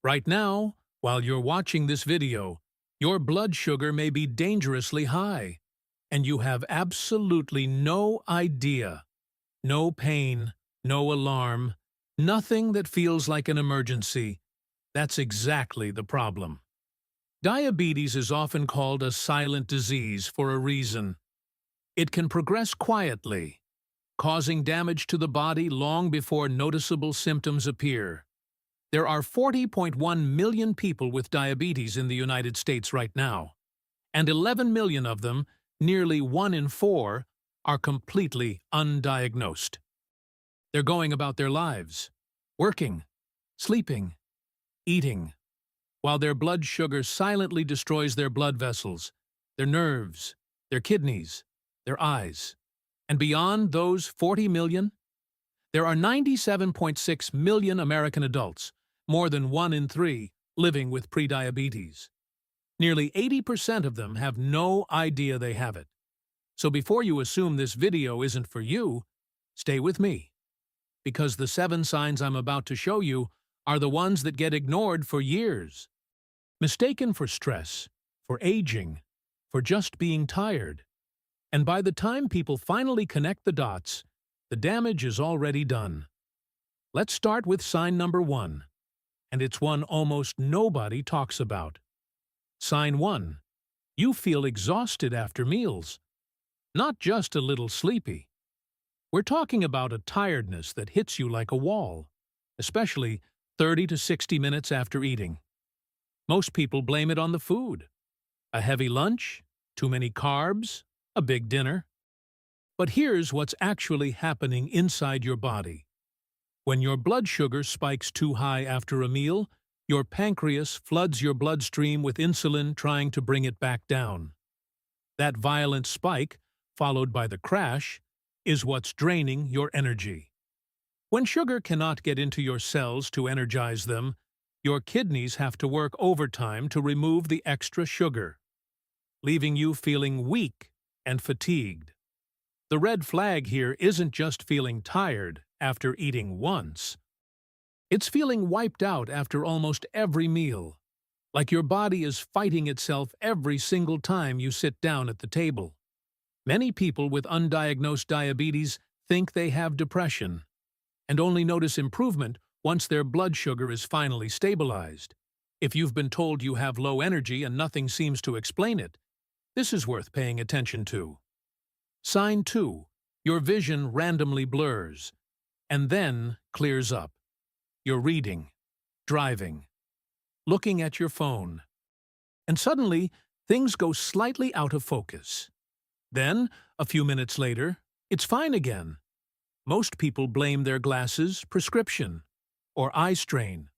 Right now, while you're watching this video, your blood sugar may be dangerously high, and you have absolutely no idea. No pain, no alarm, nothing that feels like an emergency. That's exactly the problem. Diabetes is often called a silent disease for a reason. It can progress quietly, causing damage to the body long before noticeable symptoms appear. There are 40.1 million people with diabetes in the United States right now, and 11 million of them, nearly 1 in 4, are completely undiagnosed. They're going about their lives, working, sleeping, eating, while their blood sugar silently destroys their blood vessels, their nerves, their kidneys, their eyes. And beyond those 40 million, there are 97.6 million American adults, more than 1 in 3, living with prediabetes. Nearly 80% of them have no idea they have it. So before you assume this video isn't for you, stay with me, because the 7 signs I'm about to show you are the ones that get ignored for years. Mistaken for stress, for aging, for just being tired. And by the time people finally connect the dots, the damage is already done. Let's start with sign number 1, and it's one almost nobody talks about. Sign 1. You feel exhausted after meals. Not just a little sleepy. We're talking about a tiredness that hits you like a wall, especially 30 to 60 minutes after eating. Most people blame it on the food. A heavy lunch, too many carbs, a big dinner. But here's what's actually happening inside your body. When your blood sugar spikes too high after a meal, your pancreas floods your bloodstream with insulin trying to bring it back down. That violent spike, followed by the crash, is what's draining your energy. When sugar cannot get into your cells to energize them, your kidneys have to work overtime to remove the extra sugar, leaving you feeling weak and fatigued. The red flag here isn't just feeling tired after eating once. It's feeling wiped out after almost every meal, like your body is fighting itself every single time you sit down at the table. Many people with undiagnosed diabetes think they have depression, and only notice improvement once their blood sugar is finally stabilized. If you've been told you have low energy and nothing seems to explain it, this is worth paying attention to. Sign 2. Your vision randomly blurs, and then clears up. You're reading, driving, looking at your phone, and suddenly things go slightly out of focus. Then, a few minutes later, it's fine again. Most people blame their glasses, prescription, or eye strain,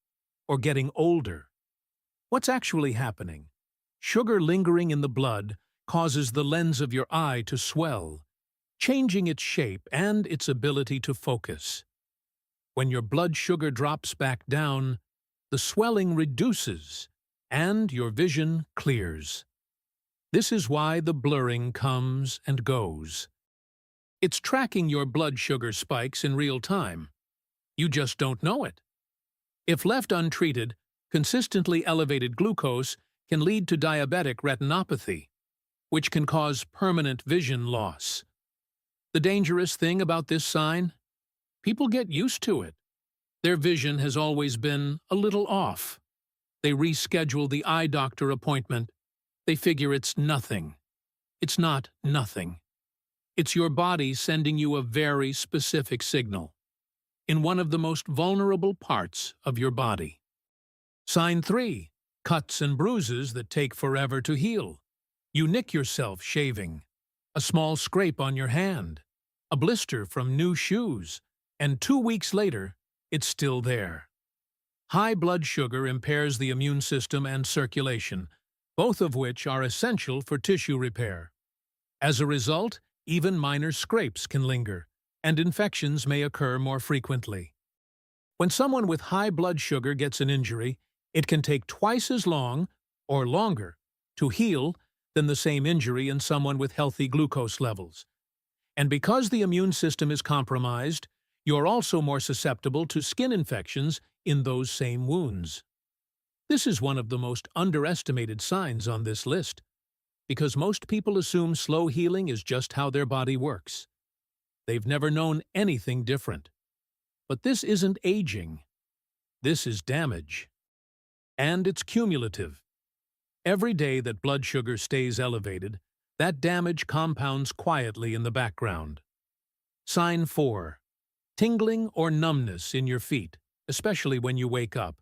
or getting older. What's actually happening? Sugar lingering in the blood causes the lens of your eye to swell, changing its shape and its ability to focus. When your blood sugar drops back down, the swelling reduces, and your vision clears. This is why the blurring comes and goes. It's tracking your blood sugar spikes in real time. You just don't know it. If left untreated, consistently elevated glucose can lead to diabetic retinopathy, which can cause permanent vision loss. The dangerous thing about this sign? People get used to it. Their vision has always been a little off. They reschedule the eye doctor appointment. They figure it's nothing. It's not nothing. It's your body sending you a very specific signal in one of the most vulnerable parts of your body. Sign 3. Cuts and bruises that take forever to heal. You nick yourself shaving, a small scrape on your hand, a blister from new shoes, and 2 weeks later, it's still there. High blood sugar impairs the immune system and circulation, both of which are essential for tissue repair. As a result, even minor scrapes can linger, and infections may occur more frequently. When someone with high blood sugar gets an injury, it can take twice as long, or longer, to heal than the same injury in someone with healthy glucose levels. And because the immune system is compromised, you're also more susceptible to skin infections in those same wounds. This is one of the most underestimated signs on this list, because most people assume slow healing is just how their body works. They've never known anything different. But this isn't aging. This is damage. And it's cumulative. Every day that blood sugar stays elevated, that damage compounds quietly in the background. Sign 4. Tingling or numbness in your feet, especially when you wake up.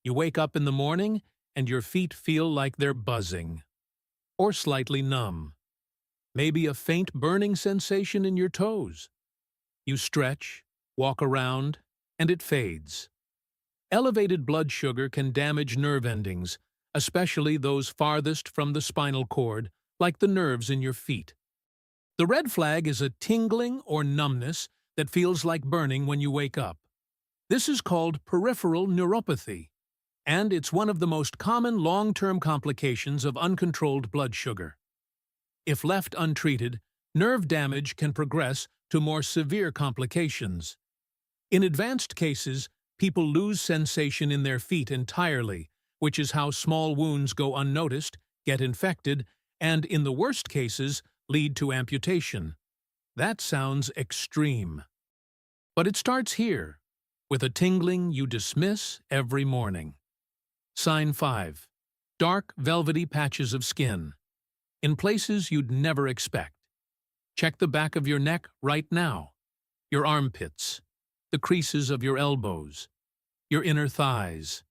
You wake up in the morning and your feet feel like they're buzzing, or slightly numb. Maybe a faint burning sensation in your toes. You stretch, walk around, and it fades. Elevated blood sugar can damage nerve endings, especially those farthest from the spinal cord, like the nerves in your feet. The red flag is a tingling or numbness that feels like burning when you wake up. This is called peripheral neuropathy, and it's one of the most common long-term complications of uncontrolled blood sugar. If left untreated, nerve damage can progress to more severe complications. In advanced cases, people lose sensation in their feet entirely, which is how small wounds go unnoticed, get infected, and in the worst cases, lead to amputation. That sounds extreme. But it starts here, with a tingling you dismiss every morning. Sign 5. Dark, velvety patches of skin, in places you'd never expect. Check the back of your neck right now, your armpits, the creases of your elbows, your inner thighs.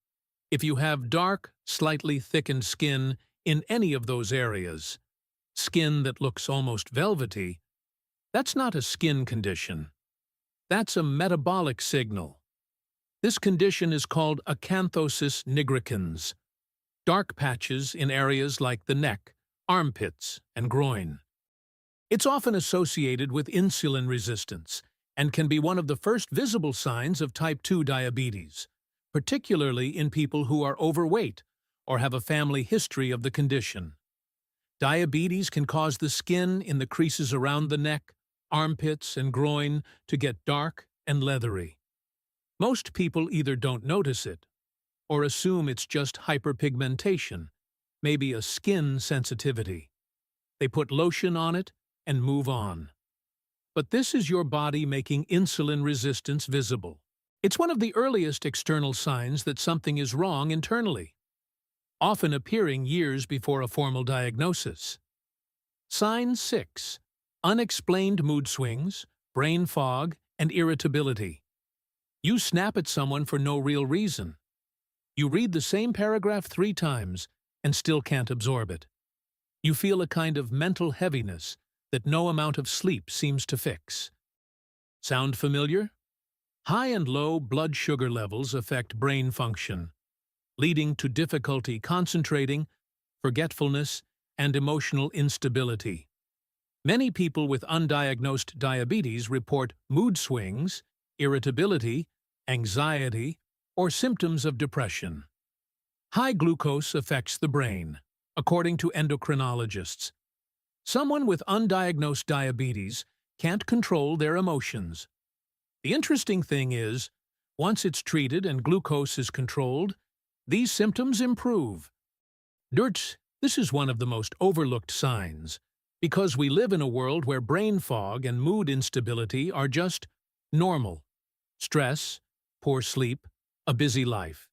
If you have dark, slightly thickened skin in any of those areas, skin that looks almost velvety, that's not a skin condition. That's a metabolic signal. This condition is called acanthosis nigricans, dark patches in areas like the neck, armpits, and groin. It's often associated with insulin resistance and can be one of the first visible signs of type 2 diabetes, particularly in people who are overweight or have a family history of the condition. Diabetes can cause the skin in the creases around the neck, armpits, and groin to get dark and leathery. Most people either don't notice it or assume it's just hyperpigmentation, maybe a skin sensitivity. They put lotion on it and move on. But this is your body making insulin resistance visible. It's one of the earliest external signs that something is wrong internally, often appearing years before a formal diagnosis. Sign 6. Unexplained mood swings, brain fog, and irritability. You snap at someone for no real reason. You read the same paragraph 3 times and still can't absorb it. You feel a kind of mental heaviness that no amount of sleep seems to fix. Sound familiar? High and low blood sugar levels affect brain function, leading to difficulty concentrating, forgetfulness, and emotional instability. Many people with undiagnosed diabetes report mood swings, irritability, anxiety, or symptoms of depression. High glucose affects the brain, according to endocrinologists. Someone with undiagnosed diabetes can't control their emotions. The interesting thing is, once it's treated and glucose is controlled, these symptoms improve. This is one of the most overlooked signs, because we live in a world where brain fog and mood instability are just normal. Stress, poor sleep, a busy life.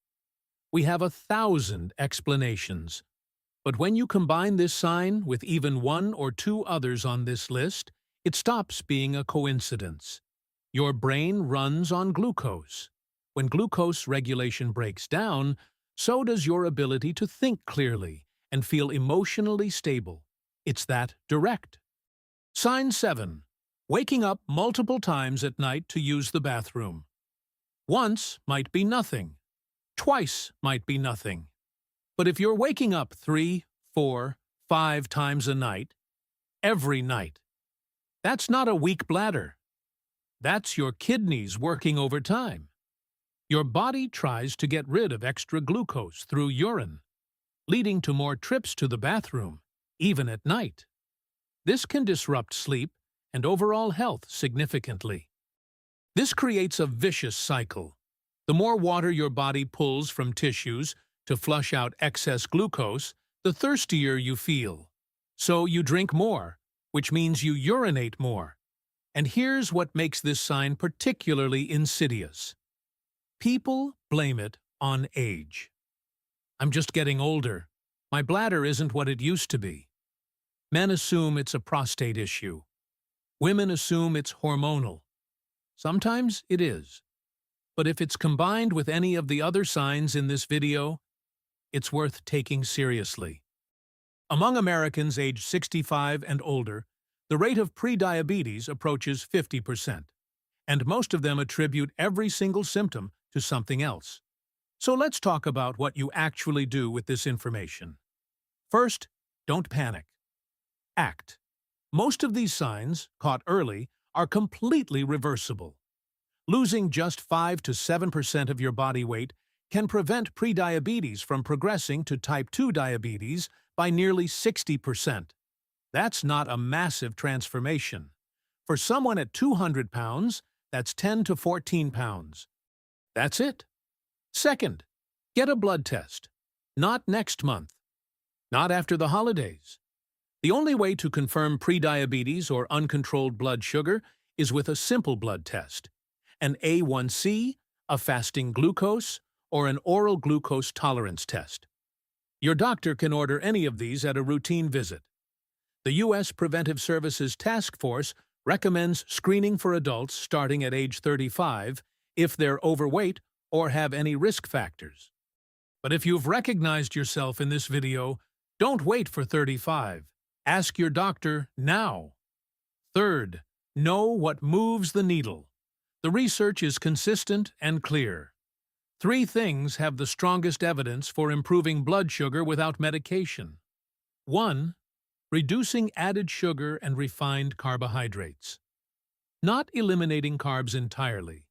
We have 1,000 explanations. But when you combine this sign with even 1 or 2 others on this list, it stops being a coincidence. Your brain runs on glucose. When glucose regulation breaks down, so does your ability to think clearly and feel emotionally stable. It's that direct. Sign 7. Waking up multiple times at night to use the bathroom. Once might be nothing. Twice might be nothing. But if you're waking up 3, 4, 5 times a night, every night, that's not a weak bladder. That's your kidneys working overtime. Your body tries to get rid of extra glucose through urine, leading to more trips to the bathroom, even at night. This can disrupt sleep and overall health significantly. This creates a vicious cycle. The more water your body pulls from tissues, To flush out excess glucose, the thirstier you feel. So you drink more, which means you urinate more. And here's what makes this sign particularly insidious. People blame it on age. I'm just getting older. My bladder isn't what it used to be. Men assume it's a prostate issue. Women assume it's hormonal. Sometimes it is. But if it's combined with any of the other signs in this video, it's worth taking seriously. Among Americans aged 65 and older, the rate of prediabetes approaches 50%, and most of them attribute every single symptom to something else. So let's talk about what you actually do with this information. First, don't panic. Act. Most of these signs, caught early, are completely reversible. Losing just 5 to 7% of your body weight can prevent prediabetes from progressing to type 2 diabetes by nearly 60%. That's not a massive transformation. For someone at 200 pounds, that's 10 to 14 pounds. That's it. Second, get a blood test. Not next month. Not after the holidays. The only way to confirm prediabetes or uncontrolled blood sugar is with a simple blood test. An A1C, a fasting glucose, or an oral glucose tolerance test. Your doctor can order any of these at a routine visit. The U.S. Preventive Services Task Force recommends screening for adults starting at age 35 if they're overweight or have any risk factors. But if you've recognized yourself in this video, don't wait for 35. Ask your doctor now. Third, know what moves the needle. The research is consistent and clear. 3 things have the strongest evidence for improving blood sugar without medication. 1. Reducing added sugar and refined carbohydrates. Not eliminating carbs entirely,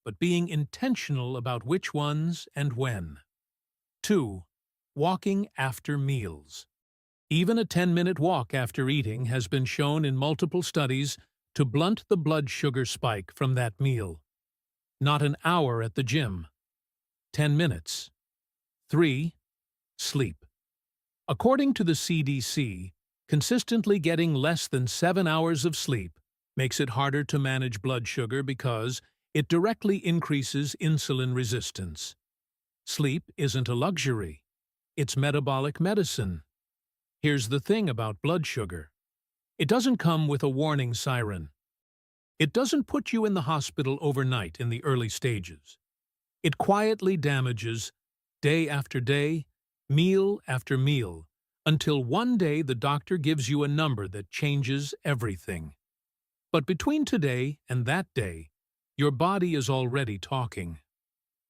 but being intentional about which ones and when. 2. Walking after meals. Even a 10-minute walk after eating has been shown in multiple studies to blunt the blood sugar spike from that meal. Not an hour at the gym. 10 minutes. 3. Sleep. According to the CDC, consistently getting less than 7 hours of sleep makes it harder to manage blood sugar because it directly increases insulin resistance. Sleep isn't a luxury. It's metabolic medicine. Here's the thing about blood sugar. It doesn't come with a warning siren. It doesn't put you in the hospital overnight in the early stages. It quietly damages, day after day, meal after meal, until one day the doctor gives you a number that changes everything. But between today and that day, your body is already talking.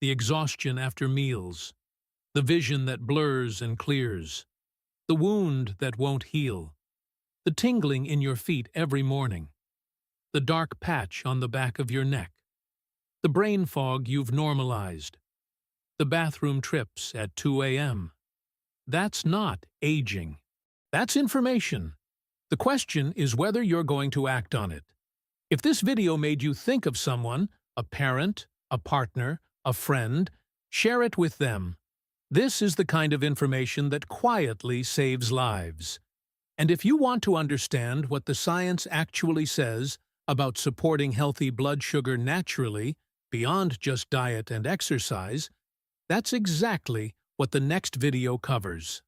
The exhaustion after meals, the vision that blurs and clears, the wound that won't heal, the tingling in your feet every morning, the dark patch on the back of your neck, the brain fog you've normalized, the bathroom trips at 2 a.m. That's not aging. That's information. The question is whether you're going to act on it. If this video made you think of someone, a parent, a partner, a friend, share it with them. This is the kind of information that quietly saves lives. And if you want to understand what the science actually says about supporting healthy blood sugar naturally, beyond just diet and exercise, that's exactly what the next video covers.